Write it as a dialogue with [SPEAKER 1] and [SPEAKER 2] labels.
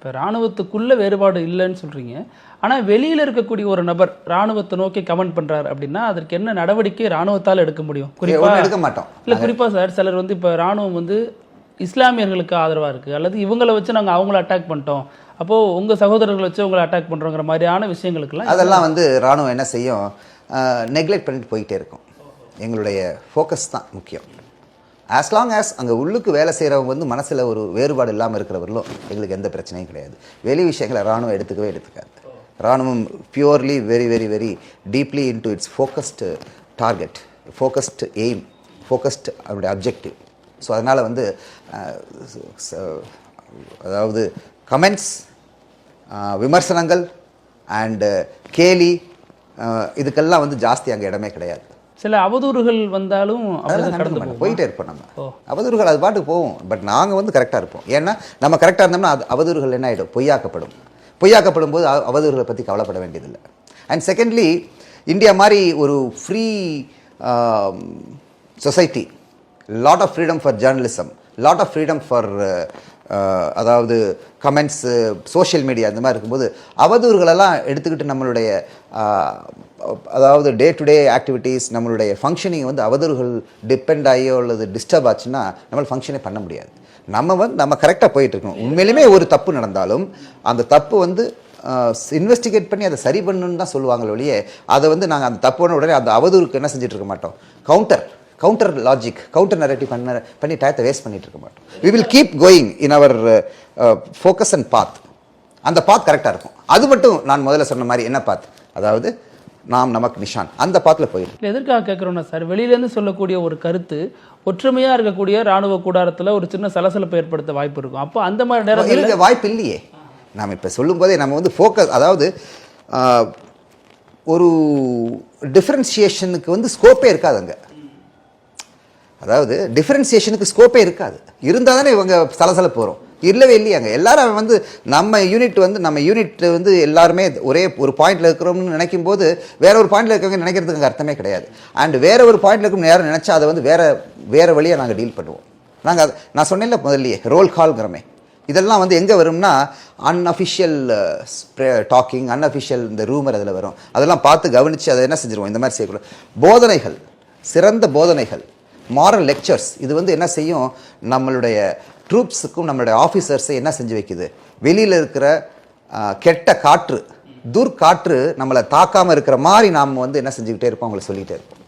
[SPEAKER 1] இப்போ இராணுவத்துக்குள்ள வேறுபாடு இல்லைன்னு சொல்றீங்க. ஆனால் வெளியில் இருக்கக்கூடிய ஒரு நபர் இராணுவத்தை நோக்கி கமெண்ட் பண்றாரு அப்படின்னா அதற்கு என்ன நடவடிக்கை இராணுவத்தால் எடுக்க முடியும்? குறிப்பாக
[SPEAKER 2] எடுக்க மாட்டோம்.
[SPEAKER 1] இல்லை குறிப்பாக சார் சிலர் வந்து இப்போ இராணுவம் வந்து இஸ்லாமியர்களுக்கு ஆதரவாக இருக்குது, அல்லது இவங்களை வச்சு நாங்கள் அவங்கள அட்டாக் பண்ணிட்டோம், அப்போது உங்கள் சகோதரர்களை வச்சு உங்களை அட்டாக் பண்ணுறோங்கிற மாதிரியான விஷயங்களுக்குலாம்
[SPEAKER 2] அதெல்லாம் வந்து இராணுவம் என்ன செய்யும், நெக்லெக்ட் பண்ணிட்டு போயிட்டே இருக்கும். எங்களுடைய ஃபோக்கஸ் தான் முக்கியம். ஆஸ் லாங் ஆஸ் அங்கே உள்ளுக்கு வேலை செய்கிறவங்க வந்து மனசில் ஒரு வேறுபாடு இல்லாமல் இருக்கிறவர்களும் எங்களுக்கு எந்த பிரச்சனையும் கிடையாது. வெளி விஷயங்களை இராணுவம் எடுத்துக்காது. இராணுவம் purely very very very deeply into it's focused target, focused aim, focused அவருடைய அப்ஜெக்டிவ். ஸோ அதனால் வந்து அதாவது கமெண்ட்ஸ், விமர்சனங்கள் அண்டு கேலி இதுக்கெல்லாம் வந்து ஜாஸ்தி அங்கே இடமே கிடையாது.
[SPEAKER 1] சில அவதூறுகள் வந்தாலும்
[SPEAKER 2] போயிட்டே இருப்போம். நம்ம அவதூறுகள் அது பாட்டுக்கு போவோம். பட் நாங்கள் வந்து கரெக்டாக இருப்போம். ஏன்னா நம்ம கரெக்டாக இருந்தோம்னா அது அவதூறுகள் என்ன ஆகிடும், பொய்யாக்கப்படும் போது அவதூறுகளை பற்றி கவலைப்பட வேண்டியதில்லை. அண்ட் செகண்ட்லி, இந்தியா மாதிரி ஒரு free society, lot of freedom for journalism, lot of freedom for அதாவது கமெண்ட்ஸு, சோஷியல் மீடியா, இந்த மாதிரி இருக்கும்போது அவதூறுகளெல்லாம் எடுத்துக்கிட்டு நம்மளுடைய அதாவது டே டு டே ஆக்டிவிட்டீஸ், நம்மளுடைய ஃபங்க்ஷனிங் வந்து அவதூறுகள் டிபெண்ட் ஆகியோ அல்லது டிஸ்டர்ப் ஆச்சுன்னா நம்மளால் ஃபங்க்ஷனே பண்ண முடியாது. நம்ம கரெக்டாக போயிட்டுருக்கணும். உண்மையிலுமே ஒரு தப்பு நடந்தாலும் அந்த தப்பு வந்து இன்வெஸ்டிகேட் பண்ணி அதை சரி பண்ணணுன்னு தான் சொல்லுவாங்க ஒழிய அதை வந்து நாங்கள் அந்த தப்புன்னு உடனே அந்த அவதூறுக்கு என்ன செஞ்சுட்டு இருக்க மாட்டோம். கவுண்டர் லாஜிக், கவுண்டர் நரேட்டிவ் பண்ணி டயத்தை வேஸ்ட் பண்ணிட்டு இருக்க மாட்டோம். We will keep going in our focus and path. அந்த பாத் கரெக்டாக இருக்கும். அது மட்டும் நான் முதல்ல சொன்ன மாதிரி என்ன பாத், அதாவது நமக்கு நிஷான், அந்த பாத்தில் போயிடும்.
[SPEAKER 1] எதற்காக கேட்குறோன்னா சார், வெளியிலேருந்து சொல்லக்கூடிய ஒரு கருத்து ஒற்றுமையாக இருக்கக்கூடிய இராணுவ கூடாரத்தில் ஒரு சின்ன சலசலப்பை ஏற்படுத்த வாய்ப்பு இருக்கும். அப்போ அந்த மாதிரி நேரம்
[SPEAKER 2] வாய்ப்பு இல்லையே. நாம் இப்போ சொல்லும் போதே நம்ம வந்து ஃபோக்கஸ், அதாவது ஒரு டிஃப்ரென்சியேஷனுக்கு வந்து ஸ்கோப்பே இருக்காது அங்கே. அதாவது டிஃப்ரென்சியேஷனுக்கு ஸ்கோப்பே இருக்காது. இருந்தால் தானே இவங்க சலசலப்பு வரும். இல்லவே இல்லையாங்க. எல்லாரும் வந்து நம்ம யூனிட் வந்து எல்லாருமே ஒரே ஒரு பாயிண்டில் இருக்கிறோம்னு நினைக்கும் போது வேற ஒரு பாயிண்டில் இருக்கிறவங்க நினைக்கிறதுக்கு அர்த்தமே கிடையாது. அண்ட் வேற ஒரு பாயிண்டில் இருக்கும் நேரம் நினச்சா அதை வந்து வேற வழியாக நாங்கள் டீல் பண்ணுவோம். நான் சொன்னேன்ல முதல்லையே, ரோல் கால்ங்கிறமே, இதெல்லாம் வந்து எங்கே வரும்னா அன்அஃபிஷியல் டாக்கிங், அன்அஃபிஷியல் இந்த ரூமர் அதில் வரும். அதெல்லாம் பார்த்து கவனித்து அதை என்ன செஞ்சிருவோம், இந்த மாதிரி செய்யக்கூடாது. போதனைகள், சிறந்த போதனைகள், மாரல் லெக்சர்ஸ், இது வந்து என்ன செய்யும், நம்மளுடைய ட்ரூப்ஸுக்கும் நம்மளுடைய ஆஃபீஸர்ஸை என்ன செஞ்சு வைக்குது, வெளியில் இருக்கிற கெட்ட காற்று, துர்காற்று நம்மளை தாக்காமல் இருக்கிற மாதிரி நாம் வந்து என்ன செஞ்சுக்கிட்டே இருப்போம், அவங்களை சொல்லிகிட்டே இருப்போம்.